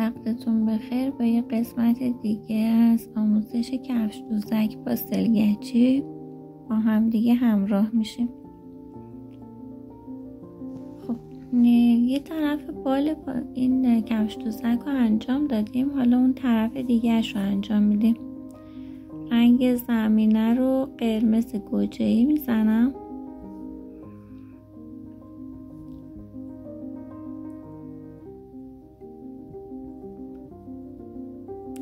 وقتتون بخیر. با یه قسمت دیگه از آموزش کفش دوزک با سلگچی با هم دیگه همراه میشیم. خب یه طرف بال با این کفش دوزک رو انجام دادیم، حالا اون طرف دیگه‌اش رو انجام میدیم. رنگ زمینه رو قرمز گوجه‌ای میزنم.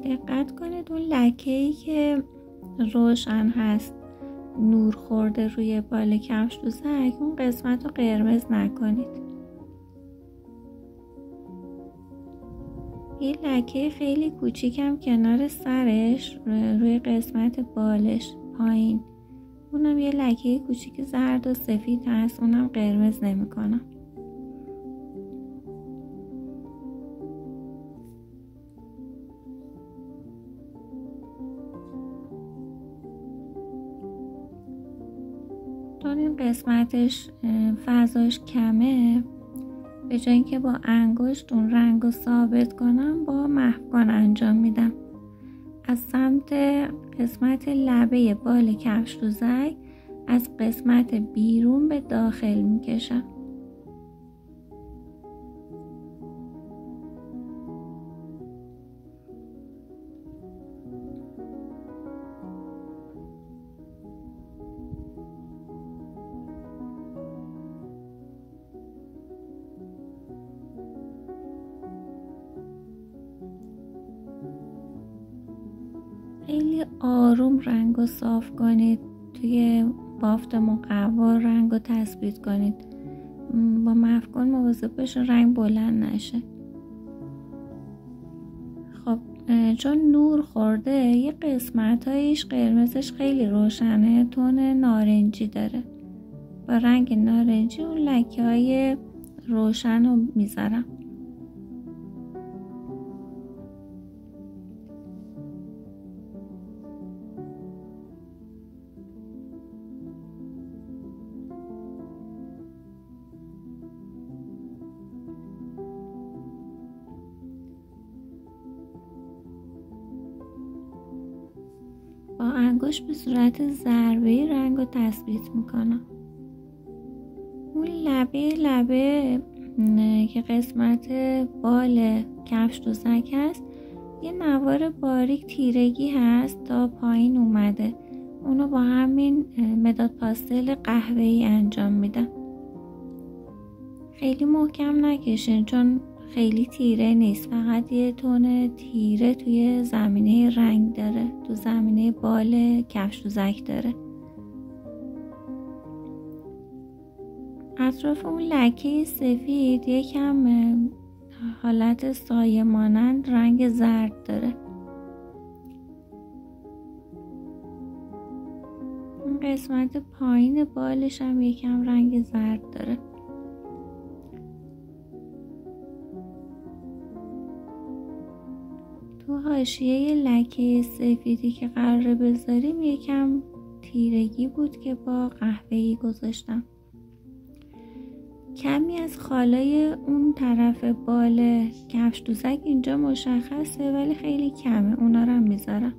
دقت کنید اون لکه‌ای که روشن هست نور خورده روی بال کفش دوزک، اون قسمت رو قرمز نکنید. یه لکه خیلی کوچیکم کنار سرش روی قسمت بالش پایین، اونم یه لکه کوچیک زرد و سفید هست، اونم قرمز نمی‌کنم. چون این قسمتش فضاش کمه، به جای اینکه با انگشت اون رنگ رو ثابت کنم با محوکن انجام میدم. از سمت قسمت لبه بال کفش دوزک از قسمت بیرون به داخل میکشم. خیلی آروم رنگ رو صاف کنید، توی بافت مقوا رنگ رو تثبیت کنید. با محوکن مواظب باشید رنگ بلند نشه. خب چون نور خورده یه قسمتایش قرمزش خیلی روشنه، تون نارنجی داره. با رنگ نارنجی اون لکه های روشن رو میذارم. با انگشت به صورت ضربه‌ای رنگ رو تثبیت میکنم. اون لبه که قسمت بال کفش دوزک هست یه نوار باریک تیرگی هست تا پایین اومده، اونو با همین مداد پاستل قهوه‌ای انجام میدم. خیلی محکم نکشین چون خیلی تیره نیست، فقط یه تون تیره توی زمینه رنگ داره، تو زمینه بال کفش دوزک داره. اطراف اون لکه سفید یکم حالت سایه مانند رنگ زرد داره. اون قسمت پایین بالش هم یکم رنگ زرد داره. تو حاشیه لکه سفیدی که قراره بذاریم یکم تیرگی بود که با قهوه‌ای گذاشتم. کمی از خالای اون طرف بال کفش دوزک اینجا مشخصه ولی خیلی کمه، اونا رو هم میذارم.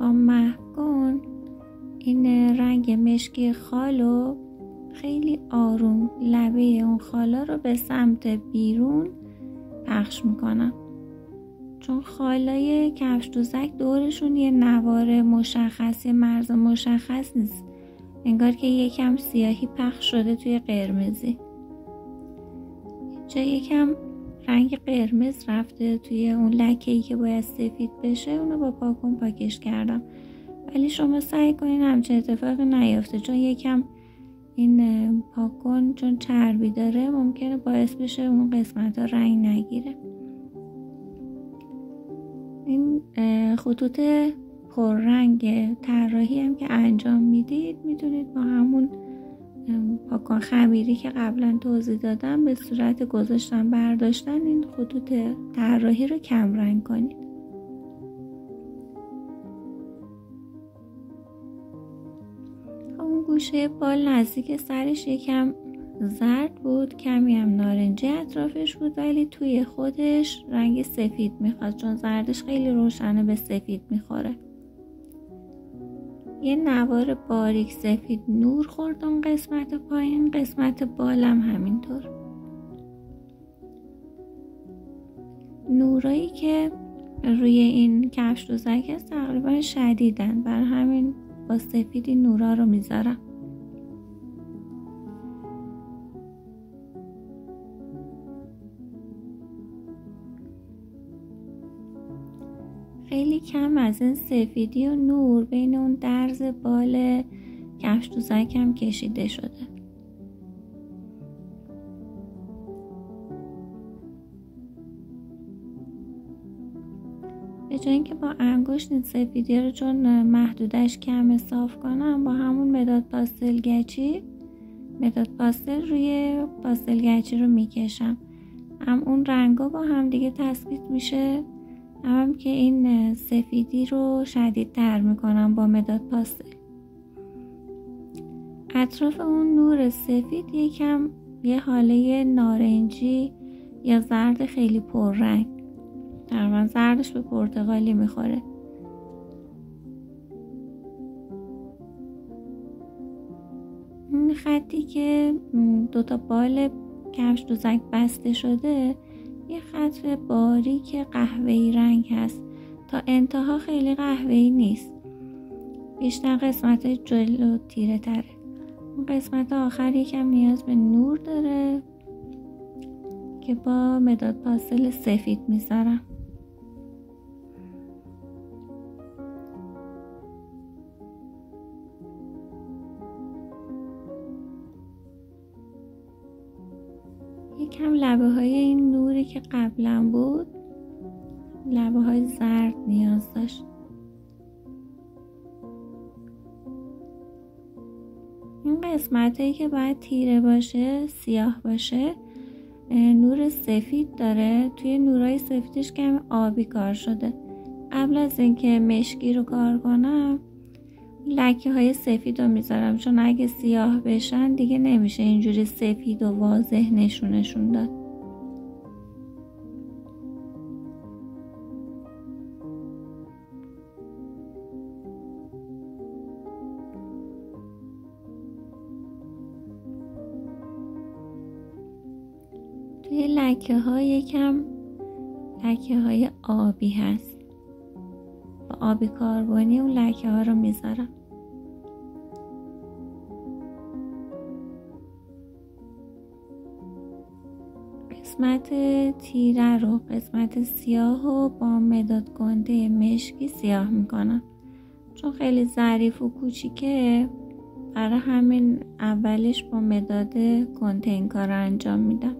با محوکن این رنگ مشکی خالو خیلی آروم لبه اون خالا رو به سمت بیرون پخش میکنم، چون خالای کفش دوزک دورشون یه نوار مشخص، یه مرز مشخص نیست، انگار که یکم سیاهی پخش شده توی قرمزی. جا یکم رنگ قرمز رفته توی اون لکه‌ای که باید سفید بشه، اونو با پاکن پاکش کردم. ولی شما سعی کنین همچین اتفاقی نیفته، چون یکم این پاکن چون چربی داره ممکنه باعث بشه اون قسمت ها رنگ نگیره. این خطوط پررنگ طراحی هم که انجام میدید میتونید با همون پاکن خمیری که قبلا توضیح دادم به صورت گذاشتن برداشتن این خطوط طراحی رو کم رنگ کنید. گوشه بال نزدیک سرش یکم زرد بود، کمی هم نارنجی اطرافش بود، ولی توی خودش رنگ سفید میخواد، چون زردش خیلی روشنه به سفید میخوره. یه نوار باریک سفید نور خورد اون قسمت پایین، قسمت بالم همینطور. نورایی که روی این کفش دوزک هست تقریبا شدیدن، بر همین با سفیدی نورا رو میذارم. خیلی کم از این سفیدی و نور بین اون درز بال کفش دوزکم کشیده شده. به جای اینکه با انگشت این سفیدی رو چون محدودش کمه صاف کنم، با همون مداد پاستل روی پاستل گچی رو میکشم. هم اون رنگا با هم دیگه تثبیت میشه، هم که این سفیدی رو شدیدتر میکنم با مداد پاستل. اطراف اون نور سفید یکم یه حاله نارنجی یا زرد خیلی پررنگ، تقریبا زردش به پرتقالی میخوره. این خطی که دوتا بال کفش دوزک بسته شده یه خط باریک قهوه‌ای رنگ هست، تا انتها خیلی قهوه‌ای نیست، بیشتر قسمت جلو تیره تره. اون قسمت آخر یکم نیاز به نور داره که با مداد پاستل سفید میذارم. یکم لبه های این نوری که قبلا بود، لبه های زرد نیاز داشت. این قسمت هایی که باید تیره باشه، سیاه باشه، نور سفید داره. توی نورای سفیدش کمی آبی کار شده. قبل از اینکه مشکی رو کار کنم لکه های سفید رو میذارم، چون اگه سیاه بشن دیگه نمیشه اینجوری سفید و واضح نشونشون داد. توی لکه ها یکم لکه های آبی هست، با آبی کربنی اون لکه ها رو میذارم. قسمت تیره رو، قسمت سیاه رو با مداد گنده مشکی سیاه میکنم، چون خیلی ظریف و کوچیکه، برای همین اولش با مداد گنده این کار رو انجام میدم.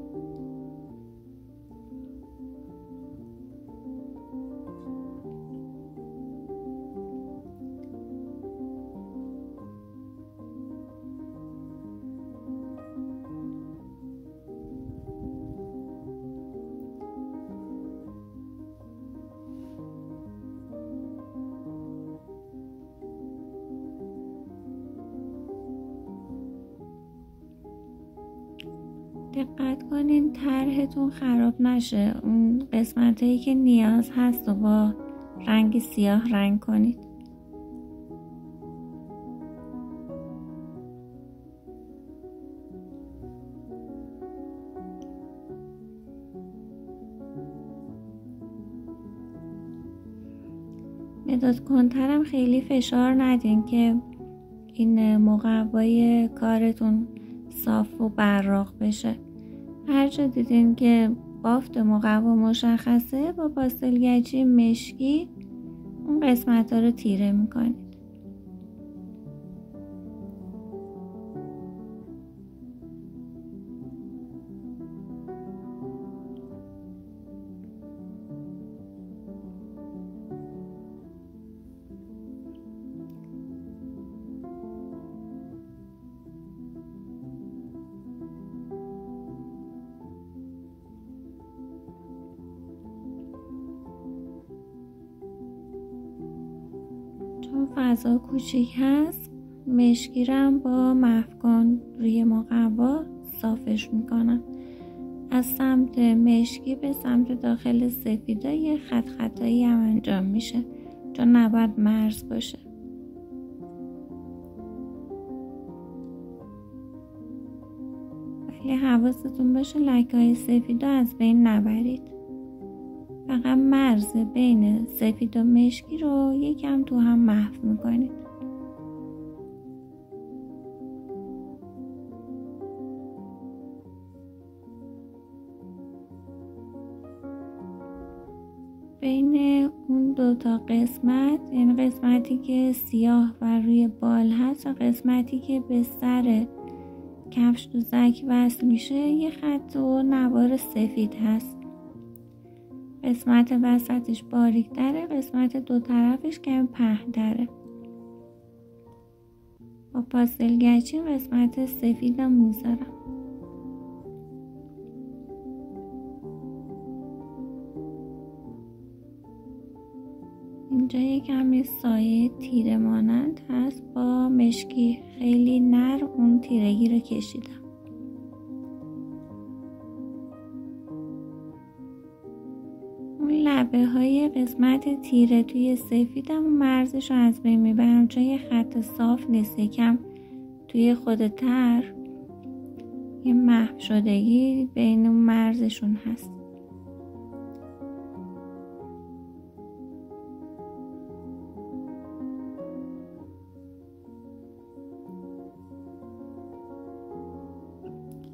دقت کنین طرحتون خراب نشه. اون قسمتایی که نیاز هست و با رنگ سیاه رنگ کنید. مداد کنترم خیلی فشار ندین که این مقوای کارتون صاف و براق بشه. هر جا دیدین که بافت مقوا مشخصه، با پاستل گچی مشکی اون قسمت ها رو تیره میکنید. چون فضا کوچیک هست مشکی رو هم با محوکن روی مقوا صافش میکنم. از سمت مشکی به سمت داخل سفیدا یه خط خطایی هم انجام میشه چون نباید مرز باشه. ولی حواستون باشه لکه‌های سفیدا از بین نبرید. فقط مرز بین سفید و مشکی رو یکم تو هم محو میکنید. بین اون دوتا قسمت، یعنی قسمتی که سیاه و روی بال هست و قسمتی که به سر کفش دوزک وصل میشه، یه خط و نوار سفید هست. قسمت وسطش باریک تره، قسمت دو طرفش کمی پهن تره. با پاستل گچی قسمت سفیدم میذارم. اینجا یه کمی سایه تیره مانند هست، با مشکی خیلی نرم اون تیرگی رو کشیدم. اون لبه های قسمت تیره توی سفیدم و مرزش رو از بین میبرم چون یه خط صاف نیست، یکم توی خود تر یه محو شدگی بین اون مرزشون هست.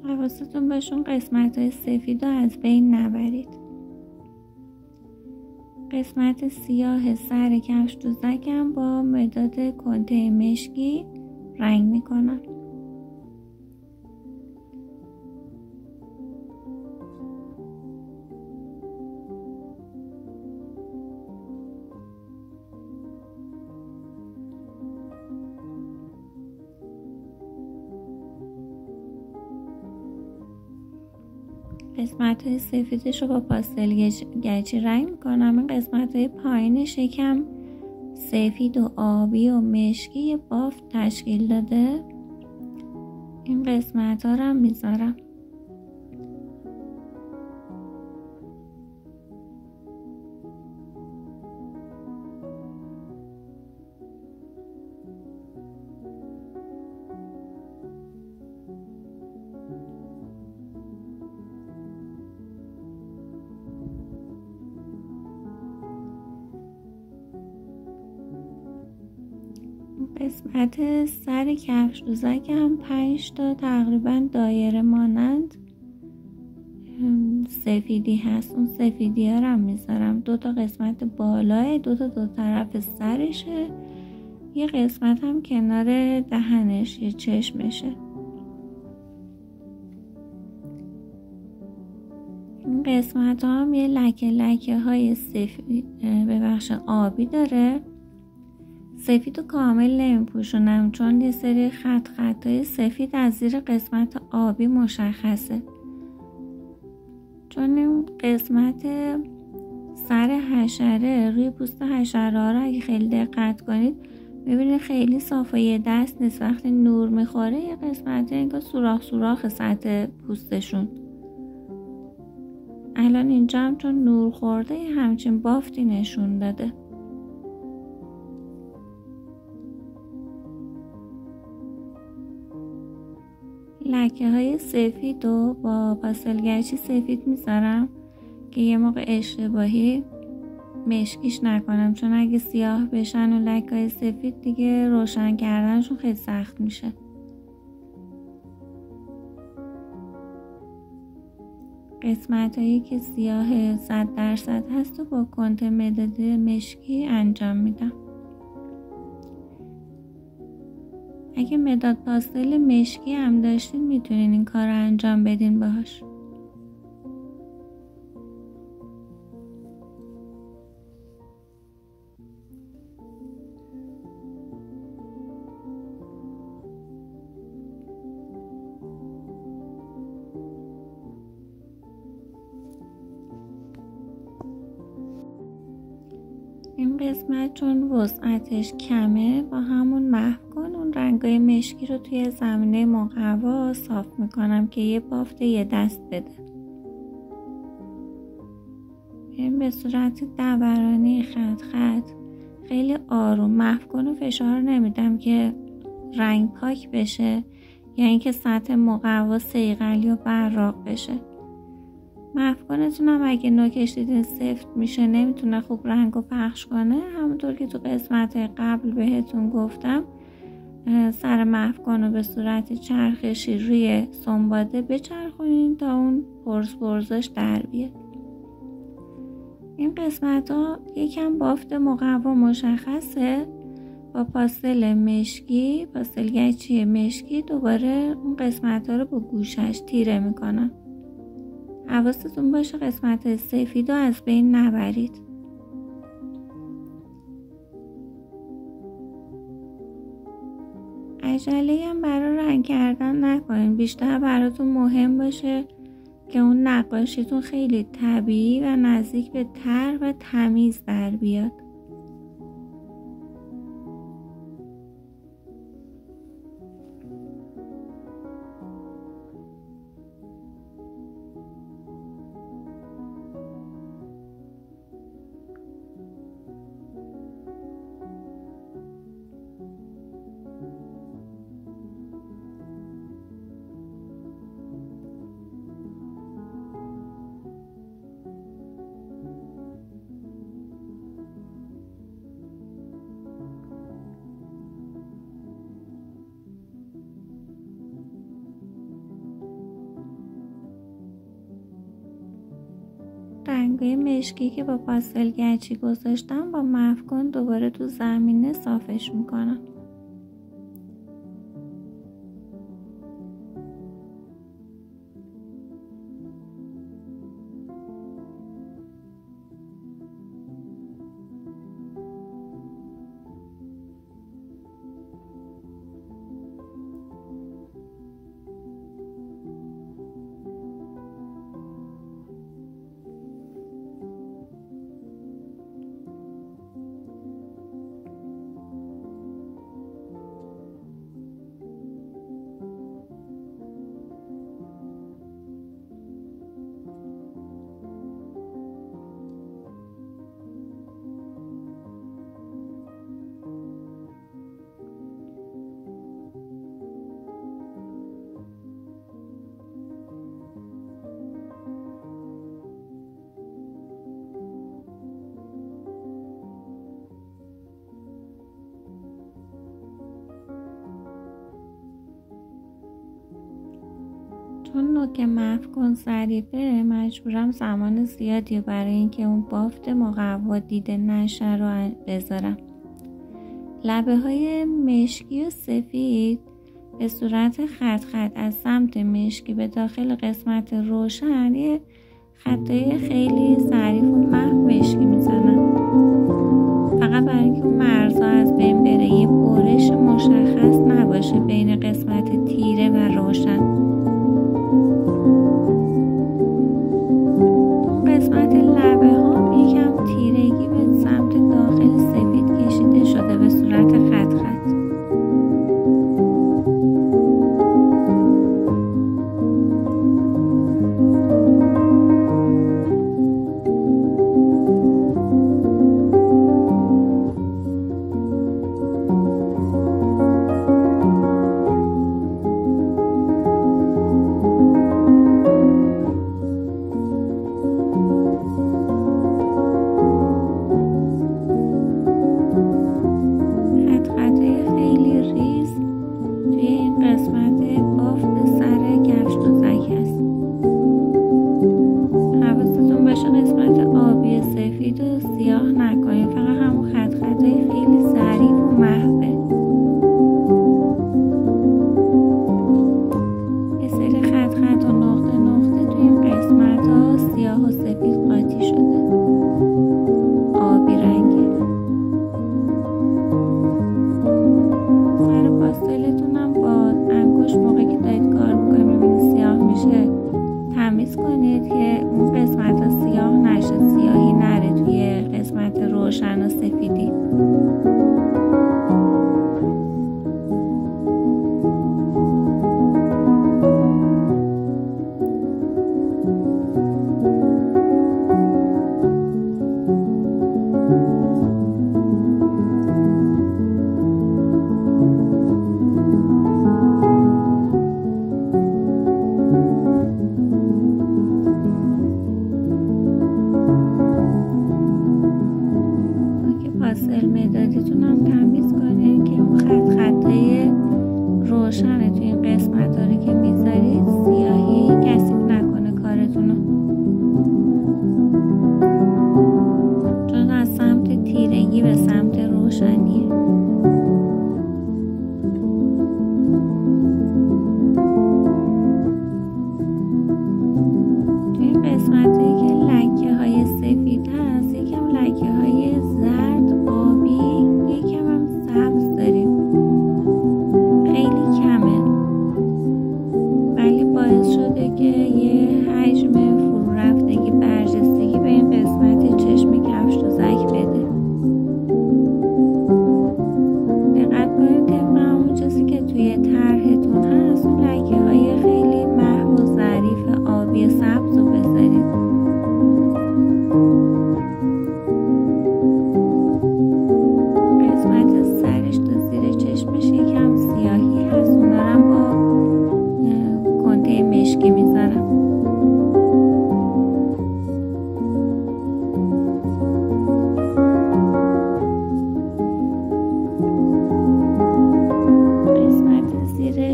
حواستون بهشون قسمت های سفید رو از بین نبرید. قسمت سیاه سر کفش دوزکم با مداد کنته مشکی رنگ میکنم. قسمت های سفیدش رو با پاستل گچی رنگ میکنم. این قسمت های پایینش یکم سفید و آبی و مشکی بافت تشکیل داده. این قسمت ها رو هم میذارم. قسمت سر کفش دوزک هم 5 تا تقریبا دایره مانند سفیدی هست. اون سفیدی ها رو هم میذارم. 2 تا قسمت بالای، 2 تا دو طرف سرشه، یه قسمت هم کنار دهنش، یه چشمشه. این قسمت ها هم یه لکه های سفید آبی داره. سفید و کامل نمیپوشونم چون یه سری خطای سفید از زیر قسمت آبی مشخصه. چون این قسمت سر حشره، روی پوست حشره ها رو اگه خیلی دقت کنید میبینید خیلی صافه دست نیست. وقتی نور میخوره یه قسمت انگار سوراخ سطح پوستشون. الان اینجا هم چون نور خورده همچین بافتی نشون داده. لکه های سفید رو با پاستل گچی سفید میذارم که یه موقع اشتباهی مشکیش نکنم، چون اگه سیاه بشن و لکه های سفید دیگه روشن کردنشون خیلی سخت میشه. قسمت هایی که سیاه 100% هست و با کنت مداد مشکی انجام میدم. اگه مداد پاستل مشکی هم داشتین میتونین این کار رو انجام بدین باهاش. این قسمت چون وسعتش کمه با همون محو کن اون اون رنگای مشکی رو توی زمینه مقوا صاف میکنم که یه بافت یه دست بده. این به صورت دورانی خط خط خیلی آروم محو کن و فشار نمیدم که رنگ پاک بشه یا اینکه سطح مقوا صیقلی و براق بشه. محو کنتونم اگه نوکش دیدین سفت میشه نمیتونه خوب رنگو پخش کنه، همونطور که تو قسمت قبل بهتون گفتم سر محو کن رو به صورت چرخشی روی سنباده بچرخونین تا اون پرزش در بیاد. این قسمت ها یکم بافت مقوا مشخصه، با پاستل مشکی، پاستل گچی مشکی دوباره اون قسمت ها رو با گوشش تیره میکنم. حواستون باشه قسمت سفید رو از بین نبرید. عجله هم برای رنگ کردن نکنین، بیشتر براتون مهم باشه که اون نقاشیتون خیلی طبیعی و نزدیک به طرح و تمیز در بیاد. رنگای مشکی که با پاستل گچی گذاشتم با محو کن دوباره تو زمینه صافش میکنم. چون نوک محو کن ظریفه مجبورم زمان زیادی برای اینکه اون بافت مقوا دیده نشه رو بذارم. لبه های مشکی و سفید به صورت خط خط از سمت مشکی به داخل قسمت روشن یه خطای خیلی ظریف و محو مشکی میزنم، فقط برای اینکه اون مرزها از بین بره، یه برش مشخص نباشه بین قسمت تیره و روشن. قسمت لبه ها یکم تیرگی به سمت داخل سفید کشیده شده به صورت خط خط.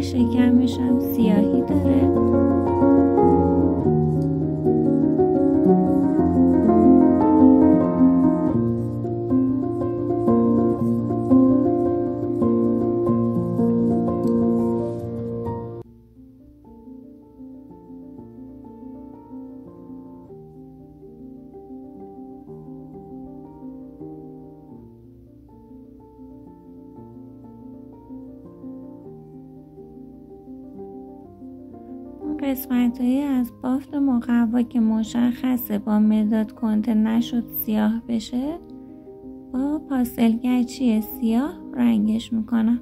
شکمش هم سیاهی داره. قسمت‌هایی از بافت مقوا که مشخصه با مداد کنته نشد سیاه بشه، با پاستل گچی سیاه رنگش میکنم.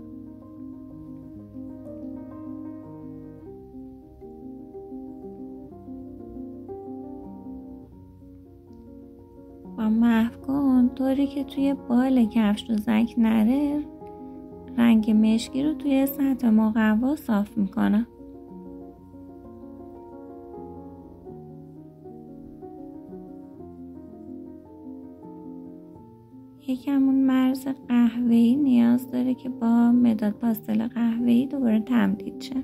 با محو کن طوری که توی بال کفش دوزک نره، رنگ مشکی رو توی سطح مقوا صاف میکنم. یکم اون مرز قهوه‌ای نیاز داره که با مداد پاستل قهوه‌ای دوباره تمدید شه.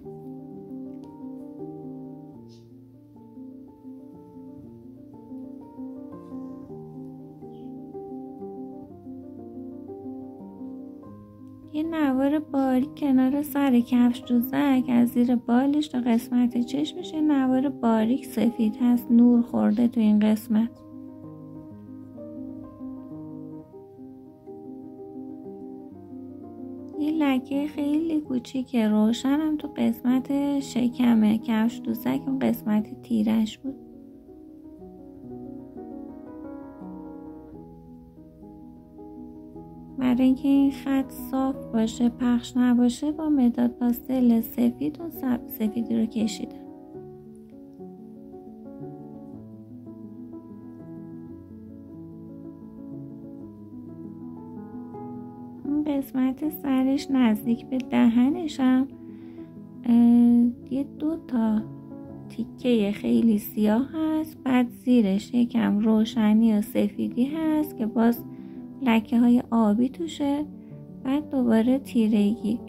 یه نوار باریک کنار سر کفش دوزک از زیر بالش تا قسمت چشمش یه نوار باریک سفید هست، نور خورده تو این قسمت. یه لکه خیلی کوچیک روشن هم تو قسمت شکم کفش دوزک، اون قسمت تیرش بود. برای اینکه این خط صاف باشه، پخش نباشه، با مداد پاستل سفید و سفیدی رو کشیدم. قسمت سرش نزدیک به دهنش هم یه 2 تیکه خیلی سیاه هست، بعد زیرش یکم روشنی و سفیدی هست که باز لکه های آبی توشه، بعد دوباره تیرگی.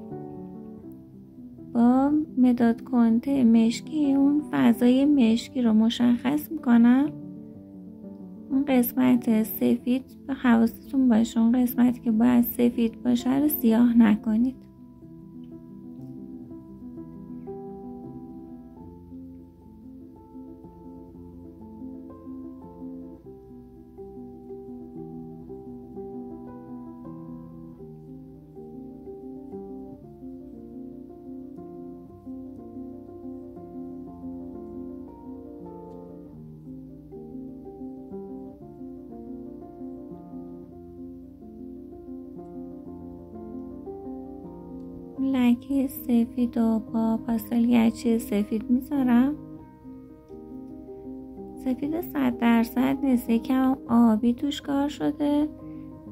با مداد کنته مشکی اون فضای مشکی رو مشخص میکنم. اون قسمت سفید به حواستون باشه، اون قسمتی که باید سفید باشه رو سیاه نکنید. لکه سفید و با پاستل گچی سفید میذارم. سفید 100% نیست، یکم آبی توش کار شده،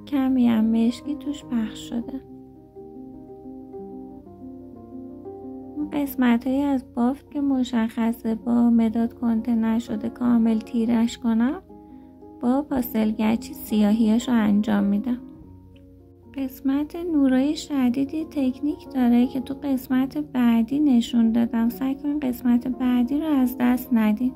کمی هم مشکی توش پخش شده. قسمت هایی از بافت که مشخصه با مداد کنته نشده کامل تیرش کنم، با پاستل گچی سیاهیاشو انجام میدم. قسمت نورای شدیدی تکنیک داره که تو قسمت بعدی نشون دادم. سعی کنین قسمت بعدی رو از دست ندین.